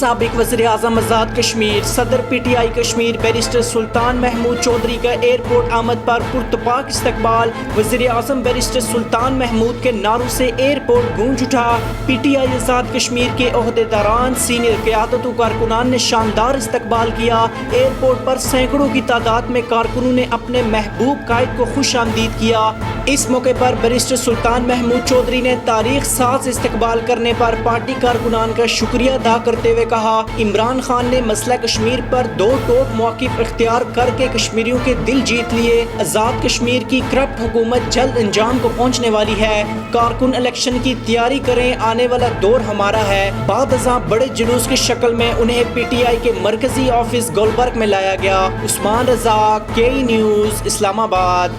سابق وزیر اعظم آزاد کشمیر صدر پی ٹی آئی کشمیر بیرسٹر سلطان محمود چودھری کا ایئرپورٹ آمد پر پرتپاک استقبال۔ وزیر اعظم بیرسٹر سلطان محمود کے نعروں سے ایئرپورٹ گونج اٹھا۔ پی ٹی آئی آزاد کشمیر کے عہدیداران، سینئر قیادت و کارکنان نے شاندار استقبال کیا۔ ایئرپورٹ پر سینکڑوں کی تعداد میں کارکنوں نے اپنے محبوب قائد کو خوش آمدید کیا۔ اس موقع پر بیرسٹر سلطان محمود چودھری نے تاریخ ساز استقبال کرنے پر پارٹی کارکنان کا شکریہ ادا کرتے ہوئے کہا، عمران خان نے مسئلہ کشمیر پر دو ٹوک موقف اختیار کر کے کشمیریوں کے دل جیت لیے۔ آزاد کشمیر کی کرپٹ حکومت جلد انجام کو پہنچنے والی ہے۔ کارکن الیکشن کی تیاری کریں، آنے والا دور ہمارا ہے۔ بعد ازاں بڑے جلوس کی شکل میں انہیں پی ٹی آئی کے مرکزی آفس گلبرگ میں لایا گیا۔ عثمان رضا، کے ای نیوز، اسلام آباد۔